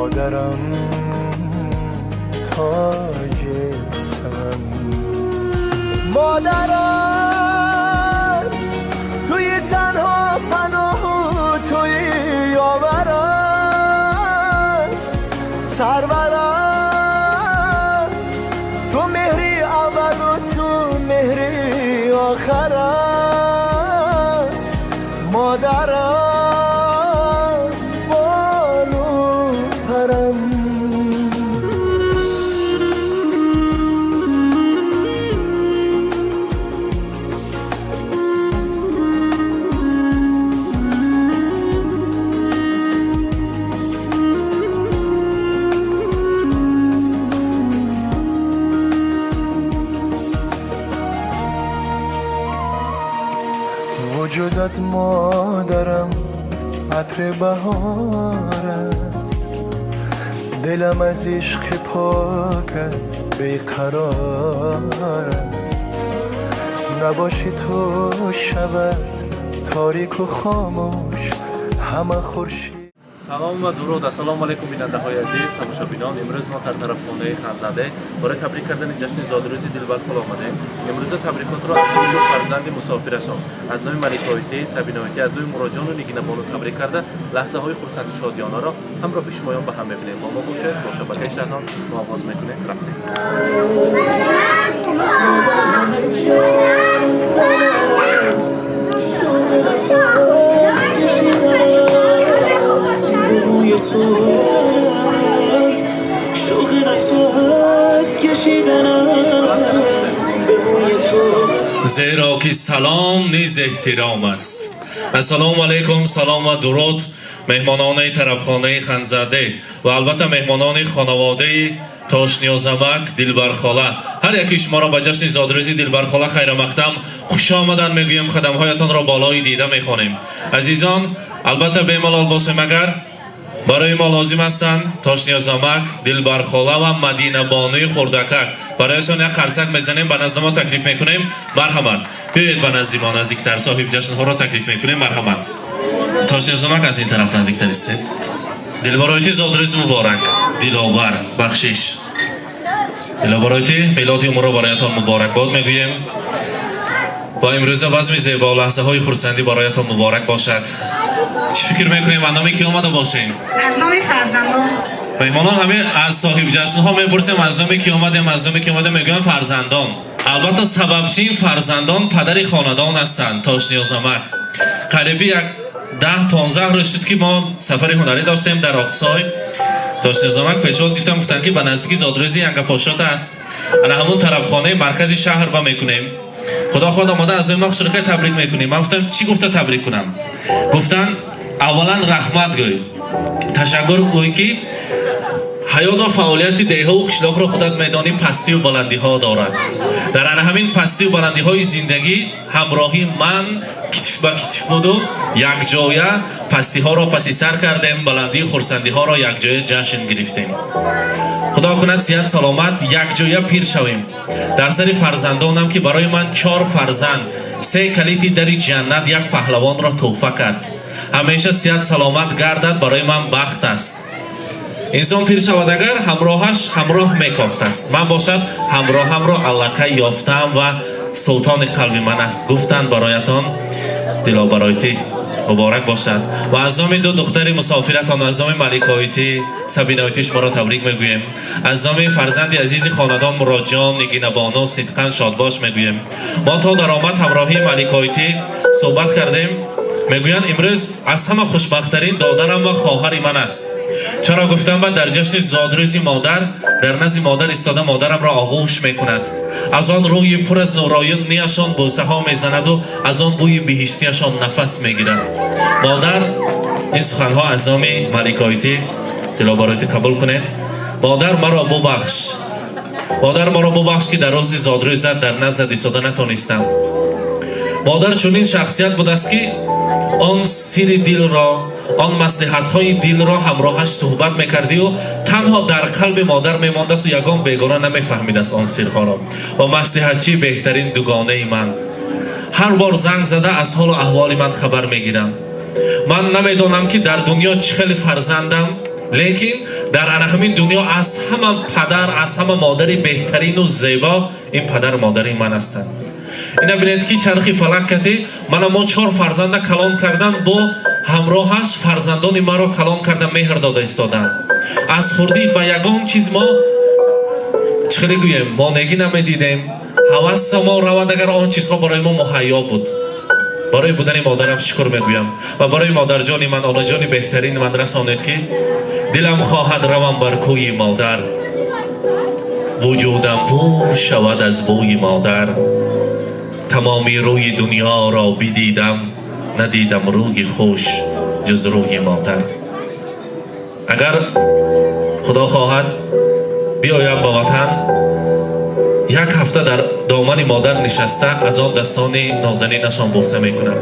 مادرم تاج سرم، مادرم توی تنها پناه و توی یاورم، سرورم تو مهری اول و تو مهری آخرم، مادرم بالو پرم. وجودت مادرم عطر بهار است، دلم از عشق پاکت بیقرار است، نباشی تو شود تاریک و خاموش همه خورشید. سلام و درود. السلام علیکم بیننده های عزیز تماشابینان. امروز ما در طرف خانه خانزاده برای تبریک کردن جشن زادروزی دلبرخال آمدیم. امروز تبریکات را از نام فرزند مسافرشان از نام ملیکایتی، سبینایتی، از نام مراجعان و نگین بانو تبریک کرده لحظه های خرسندی شادیانه را همراه شمایان به هم ببینیم. با ما باشید، با شبکه شهران ما آغاز میکنیم. رفتیم. زیرا که سلام نیز احترام است. السلام علیکم، سلام و درود مهمانان طرفخانه خانزاده و البته مهمانان خانواده تاشنیازمک دلبرخاله، هر یکی شما را به جشن زادروزی دلبرخاله خیر مقدم خوش آمدن میگویم. قدمهایتان را بالای دیده میخوانیم. عزیزان البته بیملال باشیم، اگر برای ما لازم هستند تاشنیازمک دلبرخاله و مدینه بانوی خردکک برایشان یک قرصک میزنیم، به نزد ما تکلیف میکنیم. مرحمت بیایید به نزد ما نزدیکتر، صاحب جشن ها را تکلیف میکنیم. مرحمت. تاشنیازمک از این طرف نزدیکتر است. دلبرایتی زادروز مبارک، دلاور بخشش دلبرایتی میلاد امور برایتان مبارک باد میگوییم و امروز بزم زیبا و لحظه های خرسندی برایتان مبارک باشد. چی فکر میکنیم؟ از نامی کی آمده باشیم؟ از نام فرزندان. مهمانان همه از صاحب جشن ها میپرسیم از نامی کی آمدیم، از نامی کی آمدیم، میگویم فرزندان. البته سببچی این فرزندان پدر خاندان هستند. تاشنیازمک قریبی یک 10-15 روز شد که ما سفر هنری داشتیم در آقصای. تاشنیازمک پیشواز گفتم، گفتن که به نزدیکی زادروزی انگپاشات است، انا همون طرفخانه مرکز شهر با میکنیم. خدا خود آماده از ما شرکت تبریک میکنیم. من گفتم چی گفته تبریک کنم؟ گفتن اولا رحمت گوی، تشکر گوی که حیات و فعالیت دیها و قشلاق را خودت میدانی پستی و بلندی ها دارد. در همین پستی و بلندی های زندگی همراهی من کتف با کتف بود و یک جایه پستی ها را پسی سر کردیم، بلندی خرسندی ها را یک جایه جشن گرفتیم. خدا کند صحت سلامت یک جایه پیر شویم. در سر فرزندانم که برای من 4 فرزند 3 کلیدی در جنت یک پهلوان را تحفه کرد. همیشه صحت سلامت گردد برای من بخت است. انسان پیر شود اگر همراهش همراه میکافت است. من باشد همراه را علاقه یافتم و سلطان قلب من است. گفتند برایتان دلابرایتی مبارک باشد و از نام 2 دختر مسافرتان، از نام ملیکایتی سبینایتی شما را تبریک میگویم. از نام فرزند عزیز خاندان مراجعان نگین بانو صدقاً شاد باش میگویم. ما تا در آمد همراهی ملیکایتی صحبت کردیم. میگویند امروز از همه خوشبختترین دادرم و خواهر من است. چرا گفتم؟ من در جشن زادروزی مادر در نزد مادر ایستاده مادرم را آغوش میکند. از آن روی پر از نورانیشان بوسه ها میزند و از آن بوی بهشتیشان نفس میگیرد. مادر این سخن ها از نام ملیکایتی دلابرایتی قبول کنید. مادر مرا ببخش، مادر مرا ببخش که در روز زادروز در نزد ایستاده نتونستم. مادر چنین شخصیت بود است که آن سیر دل را، آن مصلحت های دل را همراهش صحبت میکردی و تنها در قلب مادر میمانده است و یگان بیگانه نمیفهمید است آن سرها را. و مصلحتچی بهترین دوگانه من هر بار زنگ زده از حال و احوال من خبر میگیرم. من نمیدانم که در دنیا چه خیلی فرزندم لیکن در همین دنیا از همه پدر از همه مادری بهترین و زیبا این پدر مادری من هستند. اینا بینید که چرخی فلک کتی من ما 4 فرزنده کلان کردن با همراهش فرزندان مرا کلان کردن مهر داده ایستادن. از خوردی به یگان چیز ما چخیلی گویم ما نگی نمیدیدیم حواس ما روند اگر آن چیزها برای ما مهیا بود. برای بودن مادرم شکر میگویم و برای مادر جانی من آن جانی بهترین من رسانید که دلم خواهد روم بر کوی مادر وجودم پر شود از بوی مادر تمامی روی دنیا را بدیدم ندیدم روی خوش جز روی مادر. اگر خدا خواهد بیایم به وطن یک هفته در دامن مادر نشسته از آن دستان نازنینشان بوسه میکنم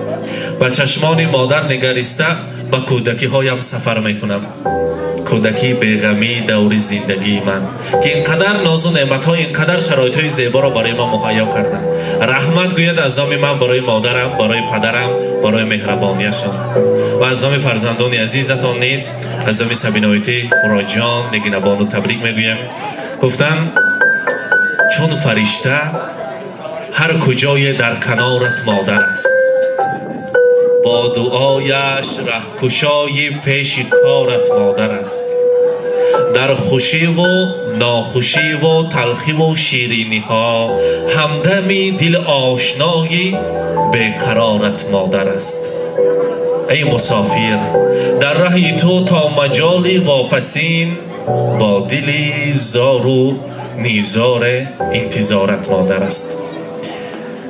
و چشمان مادر نگریسته به کودکی هایم سفر میکنم. کودکی بیغمی دور زندگی من که اینقدر ناز و نعمت ها اینقدر شرایط های زیبا را برای ما مهیا کردند. رحمت گوید از نام من برای مادرم برای پدرم برای مهربانیشان و از نام فرزندان عزیزتان نیز از نام سبینایتی مراجعان نگین بانو تبریک میگویم. گفتن چون فرشته هر کجای در کنارت مادر است با دعایش رهکشای پیش کارت مادر است در خوشی و ناخوشی و تلخی و شیرینی ها همدمی دل آشنای بیقرارت مادر است. ای مسافر در راه تو تا مجال واپسین با دلی زار و نیزار انتظارت مادر است.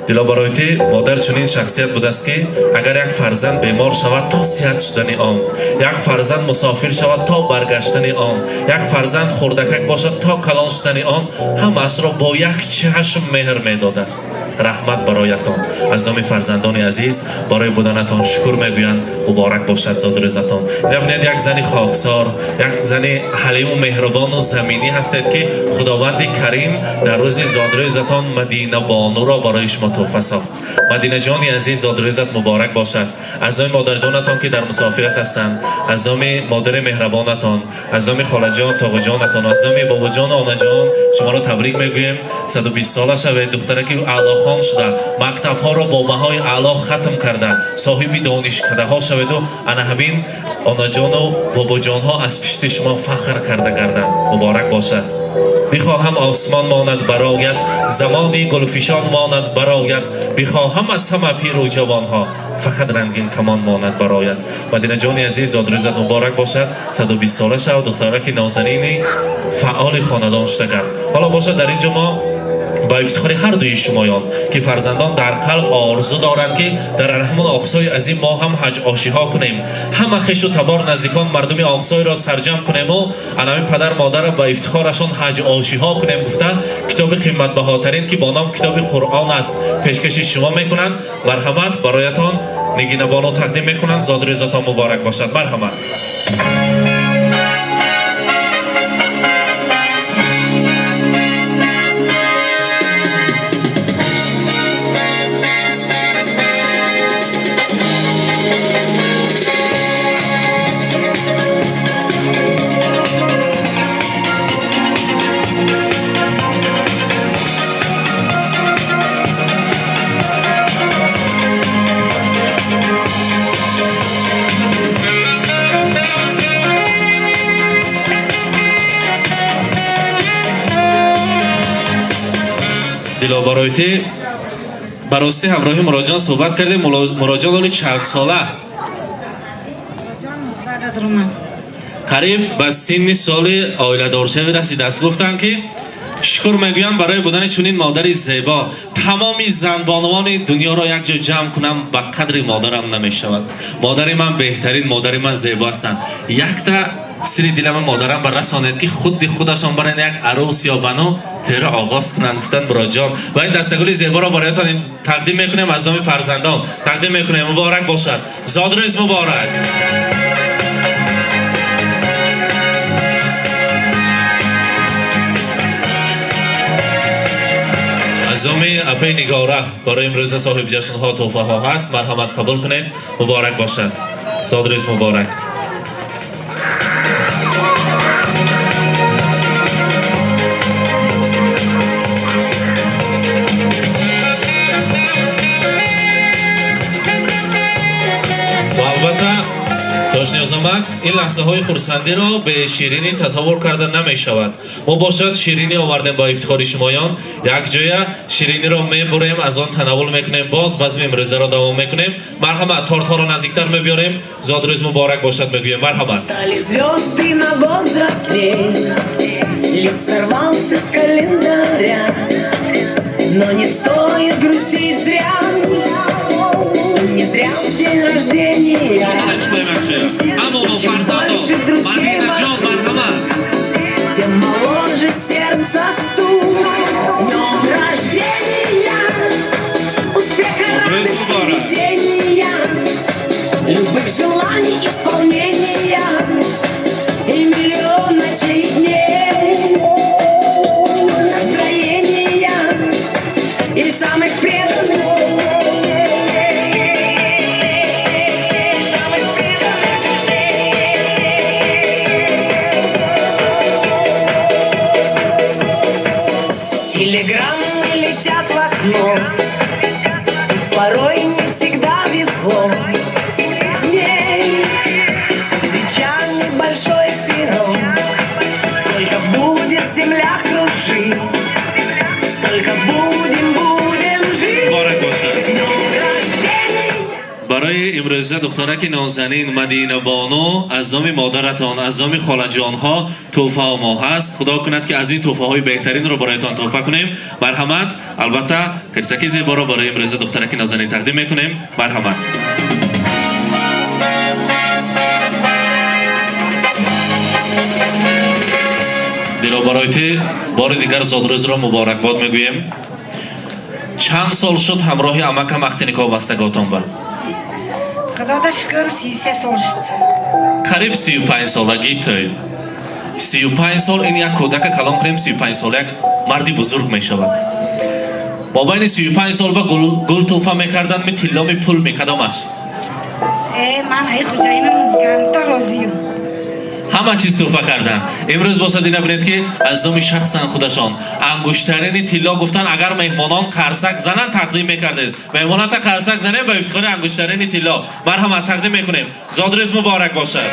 دلا برایتی مادر چنین شخصیت بود است که اگر یک فرزند بیمار شود تا صحت شدن آن، یک فرزند مسافر شود تا برگشتن آن، یک فرزند خردکک باشد تا کلان شدن آن، همه‌اش را با یک چشم مهر میداد است. رحمت برایتان. از نام فرزندان عزیز برای بودنتان شکر میگویند. مبارک باشد زادروزتان. ببینید یک زنی خاکسار، یک زنی حلیم و مهربان و زمینی هستید که خداوند کریم در روز زادروزتان مدینه بانو را برای شما تحفه ساخت. مدینه جانی عزیز زادروزت مبارک باشد. از نام مادر جانتان که در مسافرت هستند، از نام مادر مهربانتان، از نام خاله جان تاغ جانتان، از نام بابا جان آنا جان شما را تبریک میگویم. 120 ساله شوید. دختره که اعلی خان شده، مکتب ها را با بهای اعلی ختم کرده، صاحب دانشکده ها شوید و انا همین آنا جان و بابا جان ها از پشت شما فخر کرده گردند. مبارک باشد. بخواهم آسمان ماند برایت، زمانی گلفشان ماند برایت، بخواهم از همه پیر و جوان ها فقط رنگین کمان ماند برایت. مدینه جان عزیز زادروزت مبارک باشد. 120 ساله شد. دختره که نازنینی فعال خاندان شده گرد. حالا باشد در اینجا ما با افتخار هر دوی شمایان که فرزندان در قلب آرزو دارند که در همون آقصای عظیم ما هم حج آشی ها کنیم، همه خویش و تبار نزدیکان مردم آقصای را سرجم کنیم و همین پدر مادر را با افتخارشان حج آشی ها کنیم. گفتن کتاب قیمت بهاترین که با نام کتاب قرآن است پیشکش شما میکنند. مرحمت برایتان نگین بانو تقدیم میکنند. زادروزتان مبارک باشد. مرحمت. دلا برایتی براستی همراهی مراجعان صحبت کردیم. مراجعان ولی چند ساله؟ قریب به سن سال آیله دارشه رسیده است. گفتن که شکر میگویم برای بودن چنین مادری زیبا. تمامی زنبانوان دنیا را یک جا جمع کنم به قدر مادرم نمیشود. مادر من بهترین، مادر من زیبا هستند. یک تا سری دلم مادرم بر رسانید که خودشان برای یک عروس یا بنو تیر آغاز کنند. گفتن براجان و این دستگلی زیبا را برایتان تقدیم میکنیم. از نام فرزندان تقدیم میکنیم. مبارک باشد. زادروز مبارک. از نام اپی نگاره برای امروز صاحب جشن ها تحفه ها هست. مرحمت قبول کنید. مبارک باشد. زادروز مبارک. Озамак ин лаҳзаҳои хурсандиро бе ширинӣ тасаввур карда намешавад. Мо бошад ширинӣ овардем ба ифтихори шумоён. Якҷоя шириниро мебурем, аз он танаввул мекунем, боз базми имрӯзаро давом мекунем. Марҳамат, тортҳоро наздиктар мебиёрем. Зодрӯз муборак бошад мегӯем. Марҳамат. Стали звезды на год взрослее, лист сорвался с календаря, но не стоит грустить зря, не зря день рождения. Чем больше друзей вокруг, тем моложе сердце стук. С днем рождения, успеха, радости, везения, любых желаний исполнения и миллион ночей и дней, настроения и самых преданных. Телеграммы летят в окно, пусть порой не всегда везло. Со свечами большой пирог, сколько будет земля кружить, столько будем жить. Днем рождения. барои имрӯза духтараки нозанин Мадина Бону аз номи модаратон, аз номи холаҷонҳо тӯҳфа мо ҳаст. Худо кунад ки аз ин тӯҳфаҳои беҳтаринро бароятон тӯҳфа кунем. Марҳамат. Албатта қирсаки зеборо барои имрӯза духтараки нозанин тақдим мекунем. Марҳамат. дилобароите бори дигар зодрӯзро муборакбод мегӯем. чанд сол шуд ҳамроҳи амакам вақти никоҳ бастаготон ба? Худода шукр 33 сол шуд. қариб 35 солагӣ той. 35 сол ин як кӯдака калом кунем 35 сол як марди бузург мешавад. бо байни 35 сол ба гул тӯҳфа мекардан ми тилломи пул ми кадом аст? Ман ай хуҷаинам ганта розиюм. ҳама чиз тӯҳфа кардан. имрӯз бошад ина бинед ки аз номи шахсан худашон ангуштарини тилло гуфтан агар меҳмонон қарсак занан тақдим мекардед. меҳмоната қарсак занем ба ифтихори ангуштарини тилло. марҳамат, тақдим мекунем. зодрӯз муборак бошад.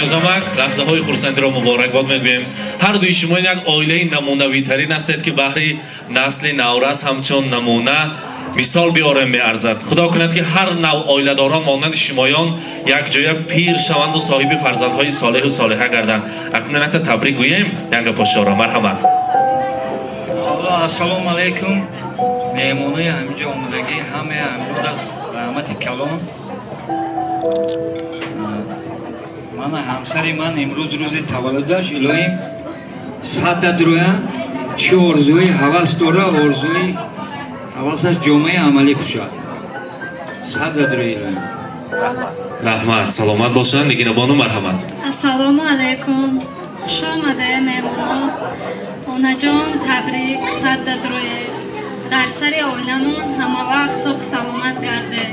Озамак лаҳзаҳои хурсандиро муборакбод мегӯем. ҳар дуи шумо як оилаи намунавитарин ҳастед ки баҳри насли наврас ҳамчун намуна мисол биёрем меарзад. худо кунад ки ҳар нав оиладорон монанди шумоён якҷоя пир шаванду соҳиби фарзандҳои солеҳу солиҳа гарданд. акнун якта табрик гӯем. як гапошора. марҳамат. Ассалому алайкум. меҳмонои ҳамҷо омадагӣ ҳамаи ҳамҷода раҳмати калон. мана ҳамсари ман имрӯз рӯзи таваллудаш илоҳим саддадроя чӣ орзуи ҳавас дора орзуи ҳавасаш ҷомаи амалӣ кушад. саддадроя илоҳим. раҳмат. саломат бошанд. нигинабону марҳамат. Ассалому алайкум. Хуш омада меҳмонон. Онаҷон табрик саддадроя. дар сари оиламон ҳамавақт сух саломат гардед.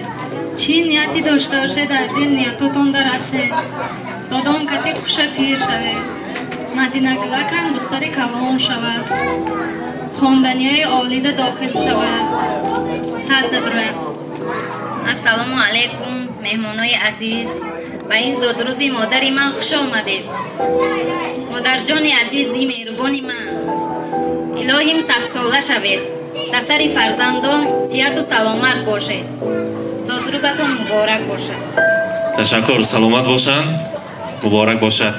чӣ нияти дошта бошед дар дил ниятотонда расед. додон кати хуша пир шавед. Мадина гулакам духтари калон шавад. хонданияи олида дохил шавад. саддадроя. ассалому алайкум меҳмонои азиз. ба ин зодрӯзи модари ман хуш омадед. модарҷони азизи меҳрубони ман, илоҳим садсола шавед. дастари фарзандон сиҳату саломат бошед. зодрӯзатон муборак бошад. ташаккур. саломат бошанд. муборак бошад.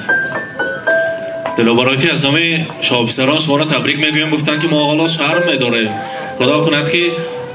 дилобароти аз номи шоҳофисарон шуморо табрик мегӯем. гуфтанд ки мо ҳоло шарм медорем. худо кунад ки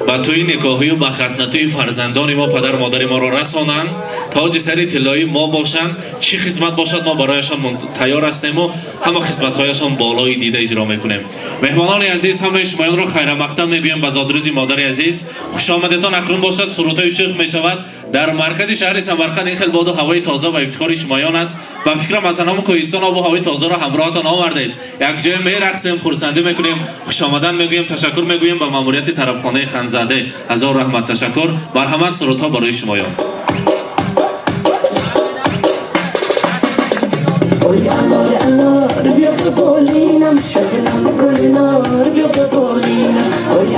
ба тӯи никоҳию ба хатнатӯи фарзандони мо падару модари моро расонанд. тоҷи сари тиллои мо бошанд. чӣ хизмат бошад мо барояшон тайёр ҳастему. ҳама хизматҳояшон болои дида иҷро мекунем. меҳмонони азиз, ҳамаи шумоёнро хайрамақдам мегӯем ба зодрӯзи модари азиз. хушомадетон акнун бошад. сурудҳои шӯх мешавад. дар маркази шаҳри Самарқанд ин хел боду ҳавои тоза ва ифтихори шумоён аст. ба фикрам аз анамо кӯҳистон обу ҳавои тозаро ҳамроҳатон овардед. якҷоя мерақсем, хурсандӣ мекунем, хушомадан мегӯем, ташаккур мегӯем ба маъмурияти тарафхонаи Ханзаде. ҳазор раҳмат, ташаккур. марҳамат. сурудҳо барои шумоён. ببالینم شبنم گلنار بیا ببالینم وای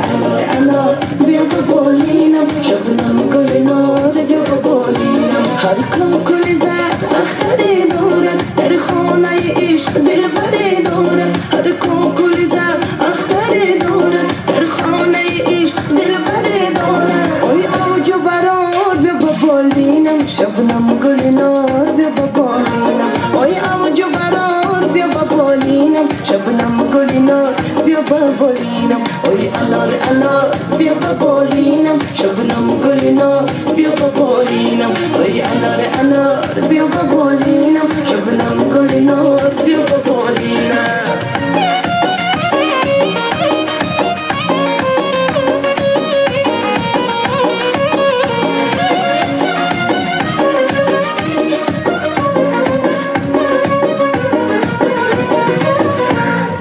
انار بیا ببالینم شبنم گلنار بیا ببالینم هر کوکل زد اختری دارد در خانه عشق دلبری دارد هر کوکل زد اختری دارد در خانه عشق دلبری دارد وای اوج و برار بیا ببالینم شبنم گلنار بیا ببالینم وای اوج و برار بیا ببالینم شبنم گلنار بیا ببالینم وای انار بیا ببالینم شبنم گلنار بیا ببالینم وای انار بیا ببالینم شبنم گلنار بیا ببالینم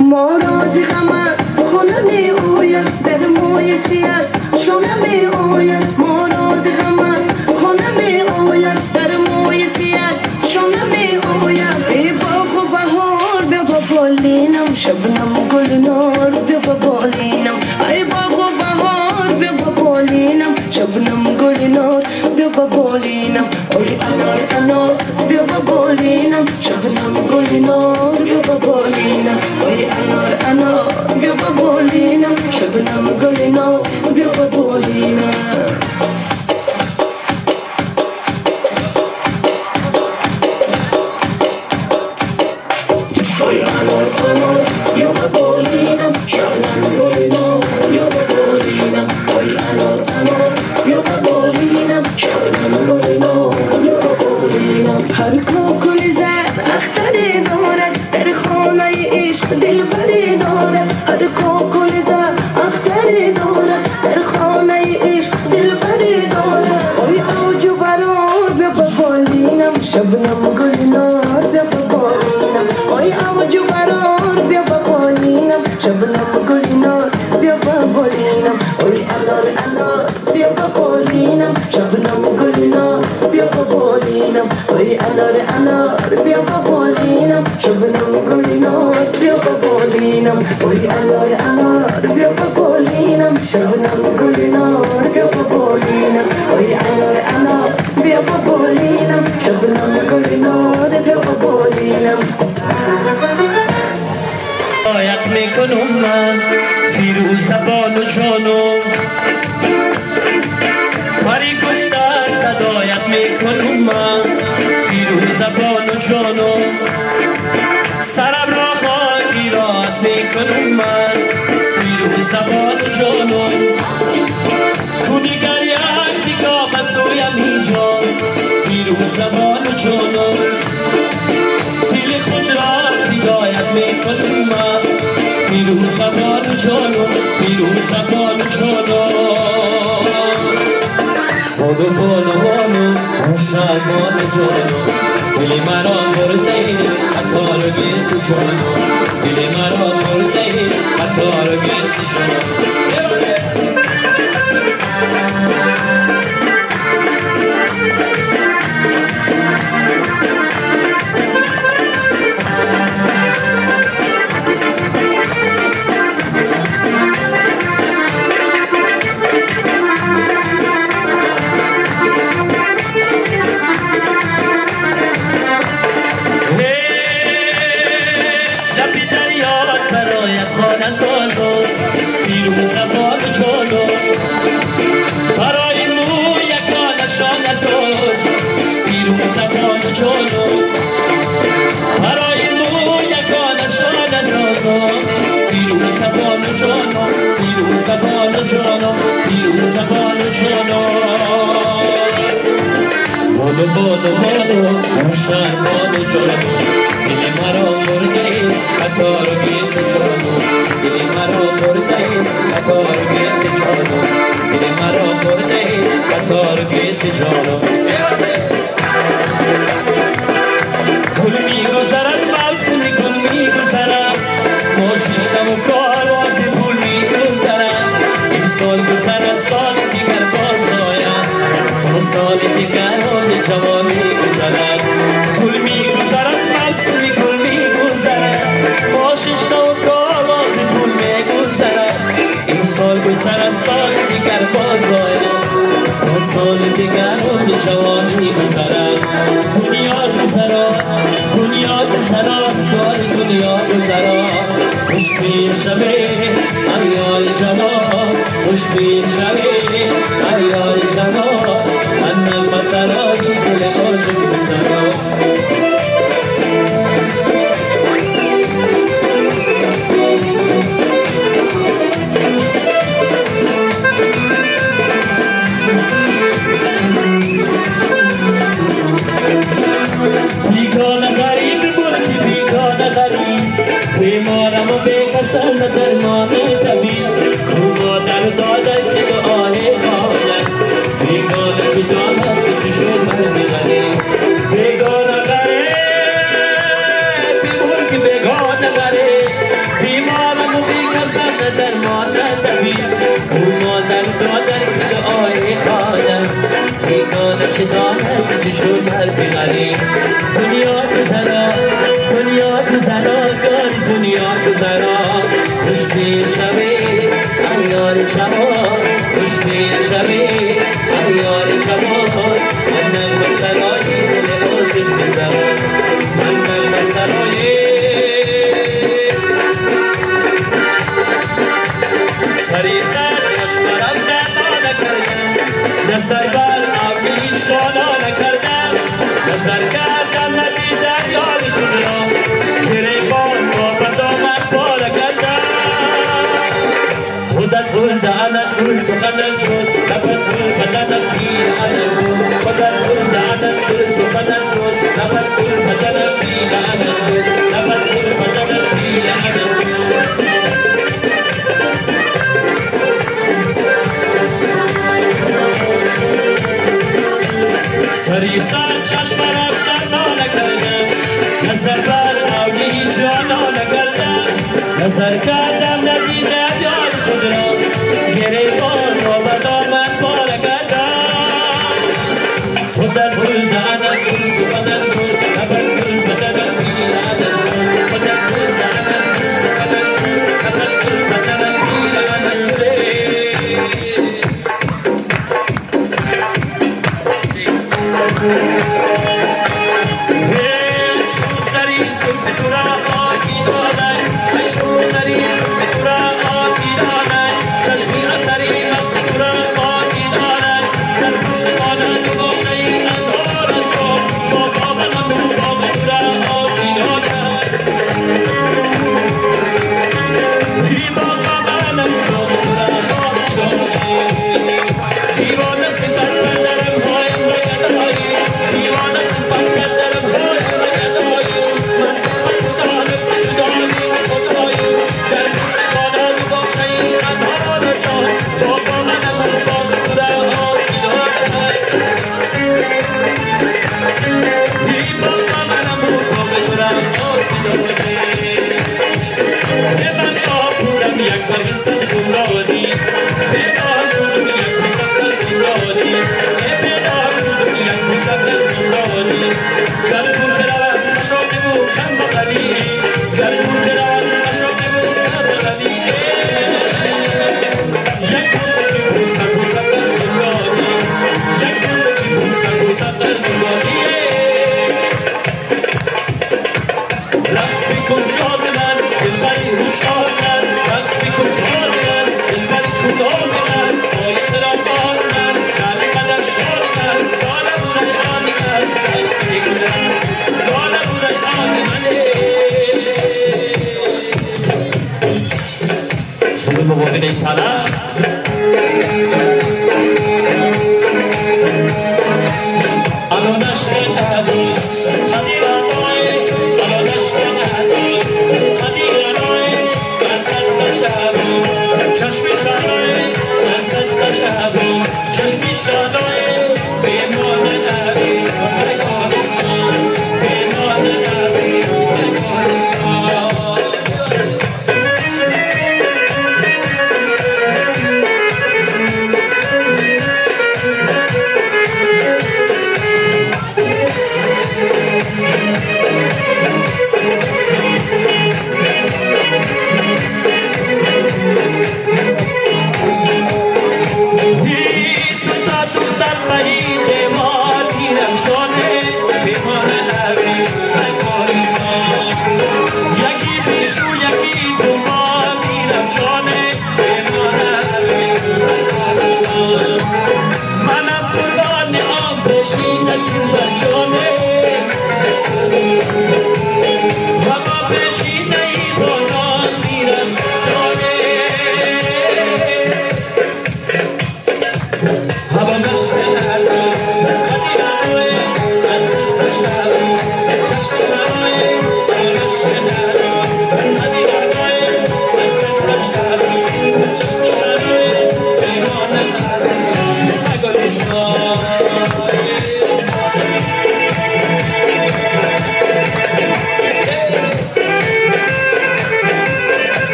ما رازی غمت خونه می آید در موی سیاد شونه می آید ما رازی غمت خونه می آید در موی سیاد شونه می آید ای باغ و بهار بیا ببالینم شبنم گلنار بیا ببالینم ای باغ و بهار بیا ببالینم شبنم گلنار بیا ببالینم ای انار بیا ببالینم شبنم گلنار بیا ببالینم ای انار بیا ببالینم شبنم گلنار بیا ببالینم وای انار بیا ببالینم شبنم گلنار بیا ببالینم وای انار بیا ببالینم شبنم گلنار بیا ببالینم هر کوکل زد اختری دارد در خانه عشق دلبری دارد هر کوکل زد اختری دارد در خانه عشق دلبری دارد وای اوج و برار بیا ببالینم شبنم گلنار بیا ببالینم وای اوج و برار بیا ببالینم شبنم گلنار بیا ببالینم وای انار بیا ببالینم شبنم گلنار بیا ببالینم وای انار بیا ببالینم شبنم گلنار بیا ببالینم وای انار بیا ببالینم شبنم گلنار بیا ببالینم وای انار بیا ببالینم شبنم گلنار بیا ببالینم آیت میکنم من فیروز زبان و جانم فری گفته صدایت میکنم من فیروز زبان و جانم سرم را خاکی رات میکنم من فیروز زبان و جانم تو دیگر یک دیگاه بسویم اینجا فیروز زبان و جانم دل خود را فدایت میکنم من فیروز زبان و جانم فیروز زبان و جانم بانو شرمان جانم دل مرا برده عطار گیس جانم دل مرا برده عطار گیس جانم فیروز زبان جانم برای مو یکان شان ساز فیروز زبان جانم برای مو یکان شان ساز فیروز زبان جانم فیروز زبان جانم فیروز زبان جانم بانو شرمان جانم دل مرا مرده عطار گیس جانم دل مرا مرده عطار گیس جانم دل مرا مرده عطار گیس جانم گل میگذرد موسم گل میگذرد ما شیشتم و کارواز پول میگذرد این سال گذرد سال دیگر باز آید و سال دیگر حال جوانی گذرد گل میگذرد موسم گل میگذرد سال دیگران جوانی گذرد دنیا گذرد دنیا گذرد کار دنیا گذرد خوش پیر شوی ایار جوان خوش پیر شوی ایار جوان من نفسرای دل عاشق گذرد بیگانه غریب ملکی بیگانه غریب بیمارم و بیکسر درمان طبیب خون مادر دادر که دعای خواهد بیگانه چه داند که چه شد مردی غریب بیگانه غریب ملکی بیگانه غریب بیمارم و بیکسر درمان طبیب خون مادر دادر که دعای خواهد بیگانه چه داند که چه شد مردی غریب دنیا گذرا دنیا گذرا کار دنیا گذرا خوش پیر شوی ایار جوان خوش پیر شوی ایار جوان من نفسرای دل عاشق گذرا من نفسرای سری سر چشمرم درمان کردم نظر بر آبی شانا نکردم نظر کردم ندیدم یار خود را گریبان با بدامت باره کردم خودت گل دهنت گل سخنت گل لبت گل بدنت گیر عنت گل خودت گل دهنت گل سخنت گل لبت گل بدنت گیر عنت گل لبت گل بدنت گیر عنت گل سری سر چشم رفتن نکردم نظر بر آبی جانا نکردم نظر کردم ندیدم یار خود را گریبان و بدامت باره کردم خودت گل دهنت گل سخنت گل لبت گل بدنت گیر عنت گل خودت گل دهنت گل سخنت گل لبت گل بدنت گیر عنت گل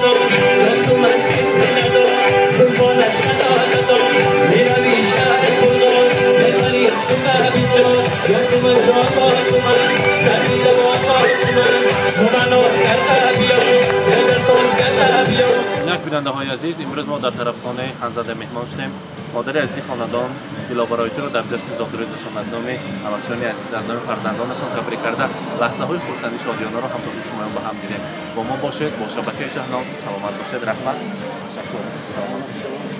ندار رسوم از سلسله دار زلفانش ندار میروی شهر بردار بخری سومه بیزار یاسم جان بازومن سرمیده با بازومن سومناز کرده بیا دل ساز کرده بیا. اینک بیننده های عزیز، امروز ما در طرف خانه خانزاده مهمان شدیم. مادر عزیز خاندان دلآورایی‌تو رو در جشن زادروزشان از نام همکشانی عزیز از نام فرزندانشان تبریک کرده. لحظه های خرسندی شادیانه رو همراه شما با هم دیدیم. با ما باشید، با شبکه شهنام سلامت باشید. رحمت. شکر. سلامت.